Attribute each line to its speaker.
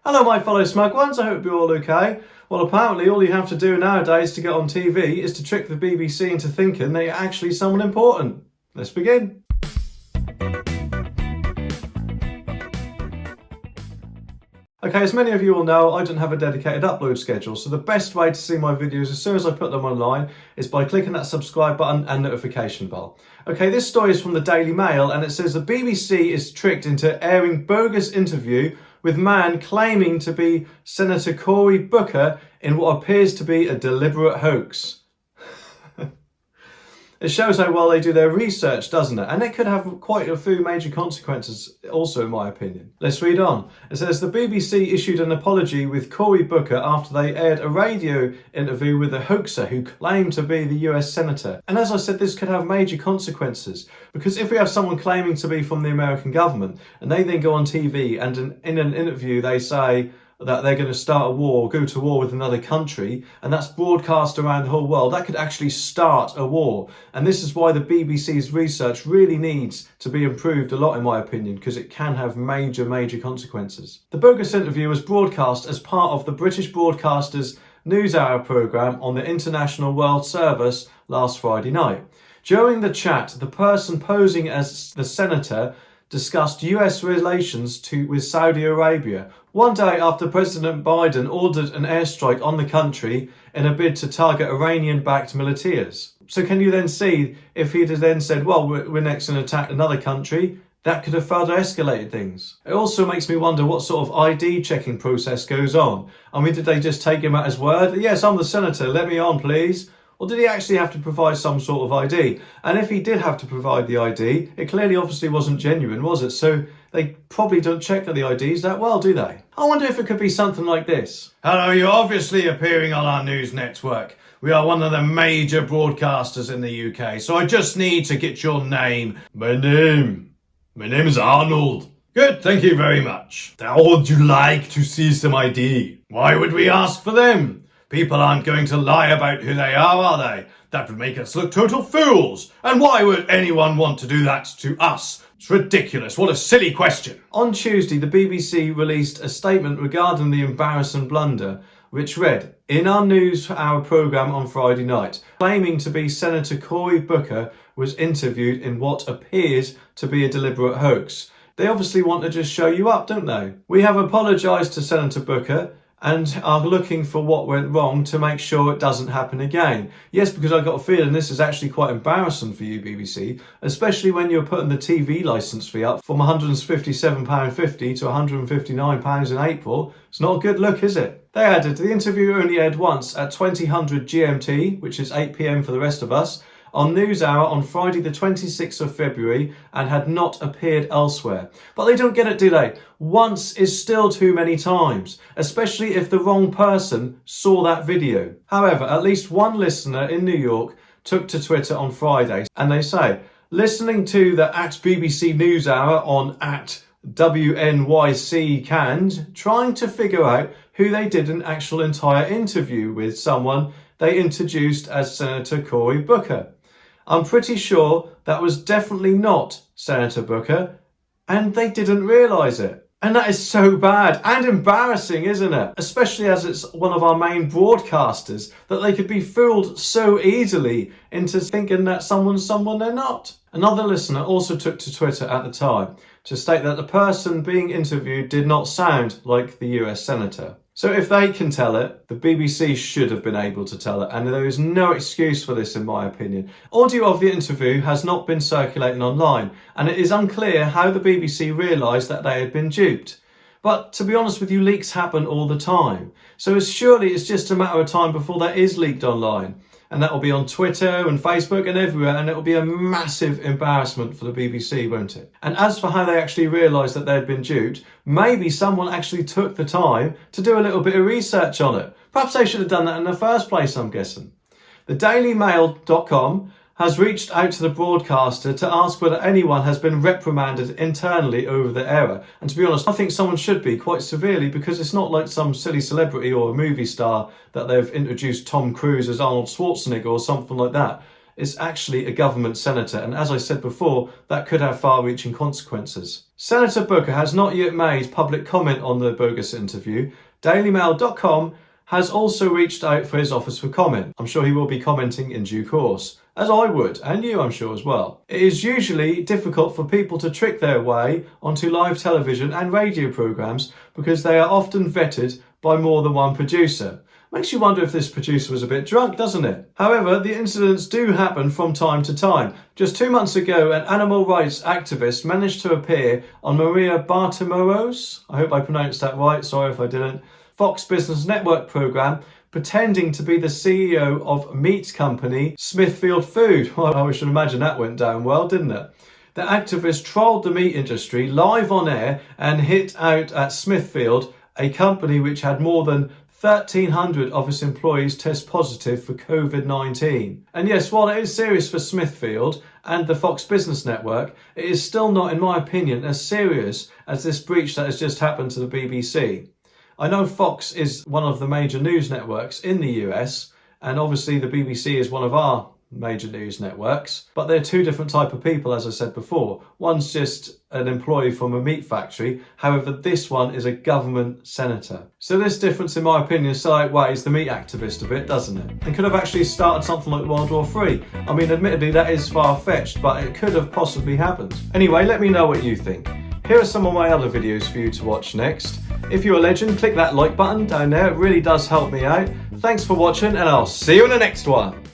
Speaker 1: Hello my fellow smug ones, I hope you're all okay. Well, apparently all you have to do nowadays to get on TV is to trick the BBC into thinking that you're actually someone important. Let's begin. Okay, as many of you will know, I don't have a dedicated upload schedule, so the best way to see my videos as soon as I put them online is by clicking that subscribe button and notification bell. Okay, this story is from the Daily Mail and it says the BBC is tricked into airing bogus interview with man claiming to be Senator Cory Booker in what appears to be a deliberate hoax. It shows how well they do their research, doesn't it? And it could have quite a few major consequences also, in my opinion. Let's read on. It says the BBC issued an apology with Cory Booker after they aired a radio interview with a hoaxer who claimed to be the US Senator. And as I said, this could have major consequences, because if we have someone claiming to be from the American government and they then go on TV and in an interview they say that they're going to start a war, go to war with another country, and that's broadcast around the whole world, that could actually start a war. And this is why the BBC's research really needs to be improved a lot, in my opinion, because it can have major consequences. The bogus interview was broadcast as part of the British broadcaster's NewsHour programme on the International World Service last Friday night. During the chat, the person posing as the senator discussed US relations with Saudi Arabia, one day after President Biden ordered an airstrike on the country in a bid to target Iranian-backed militias. So can you then see, if he'd have then said, well, we're next going to attack another country, that could have further escalated things. It also makes me wonder what sort of ID checking process goes on. I mean, did they just take him at his word? Yes, I'm the senator, let me on please. Or did he actually have to provide some sort of ID? And if he did have to provide the ID, it clearly obviously wasn't genuine, was it? So they probably don't check the IDs that well, do they? I wonder if it could be something like this. Hello, you're obviously appearing on our news network. We are one of the major broadcasters in the UK, so I just need to get your name. My name is Arnold. Good, thank you very much. How would you like to see some ID? Why would we ask for them? People aren't going to lie about who they are they? That would make us look total fools. And why would anyone want to do that to us? It's ridiculous. What a silly question. On Tuesday, the BBC released a statement regarding the embarrassing blunder, which read, in our news hour programme on Friday night, claiming to be Senator Cory Booker was interviewed in what appears to be a deliberate hoax. They obviously want to just show you up, don't they? We have apologised to Senator Booker and are looking for what went wrong to make sure it doesn't happen again. Yes, because I got a feeling this is actually quite embarrassing for you, BBC, especially when you're putting the TV licence fee up from £157.50 to £159 in April. It's not a good look, is it? They added, the interview only aired once at 2000 GMT, which is 8 PM for the rest of us, on NewsHour on Friday the 26th of February and had not appeared elsewhere. But they don't get it, do they? Once is still too many times, especially if the wrong person saw that video. However, at least one listener in New York took to Twitter on Friday and they say, listening to the @BBC NewsHour on @WNYC canned, trying to figure out who they did an actual entire interview with someone they introduced as Senator Cory Booker. I'm pretty sure that was definitely not Senator Booker, and they didn't realise it. And that is so bad and embarrassing, isn't it? Especially as it's one of our main broadcasters, that they could be fooled so easily into thinking that someone's someone they're not. Another listener also took to Twitter at the time to state that the person being interviewed did not sound like the US Senator. So if they can tell it, the BBC should have been able to tell it, and there is no excuse for this in my opinion. Audio of the interview has not been circulating online, and it is unclear how the BBC realised that they had been duped. But to be honest with you, leaks happen all the time. So surely it's just a matter of time before that is leaked online. And that will be on Twitter and Facebook and everywhere, and it will be a massive embarrassment for the BBC, won't it? And as for how they actually realised that they'd been duped, maybe someone actually took the time to do a little bit of research on it. Perhaps they should have done that in the first place, I'm guessing. The DailyMail.com has reached out to the broadcaster to ask whether anyone has been reprimanded internally over the error. And to be honest, I think someone should be, quite severely, because it's not like some silly celebrity or a movie star that they've introduced Tom Cruise as Arnold Schwarzenegger or something like that. is actually a government senator, and as I said before, that could have far-reaching consequences. Senator Booker has not yet made public comment on the bogus interview. DailyMail.com has also reached out for his office for comment. I'm sure he will be commenting in due course, as I would, and you I'm sure as well. It is usually difficult for people to trick their way onto live television and radio programmes because they are often vetted by more than one producer. Makes you wonder if this producer was a bit drunk, doesn't it? However, the incidents do happen from time to time. Just 2 months ago, an animal rights activist managed to appear on Maria Bartiromo's, I hope I pronounced that right, sorry if I didn't, Fox Business Network programme, pretending to be the CEO of meat company Smithfield Food. Well, I should imagine that went down well, didn't it? The activist trolled the meat industry live on air and hit out at Smithfield, a company which had more than 1,300 of its employees test positive for COVID-19. And yes, while it is serious for Smithfield and the Fox Business Network, it is still not, in my opinion, as serious as this breach that has just happened to the BBC. I know Fox is one of the major news networks in the US, and obviously the BBC is one of our major news networks, but they're two different type of people, as I said before. One's just an employee from a meat factory, however this one is a government senator. So this difference, in my opinion, still outweighs the meat activist a bit, doesn't it? And could have actually started something like World War III. I mean, admittedly that is far-fetched, but it could have possibly happened. Anyway, let me know what you think. Here are some of my other videos for you to watch next. If you're a legend, click that like button down there, it really does help me out. Thanks for watching, and I'll see you in the next one.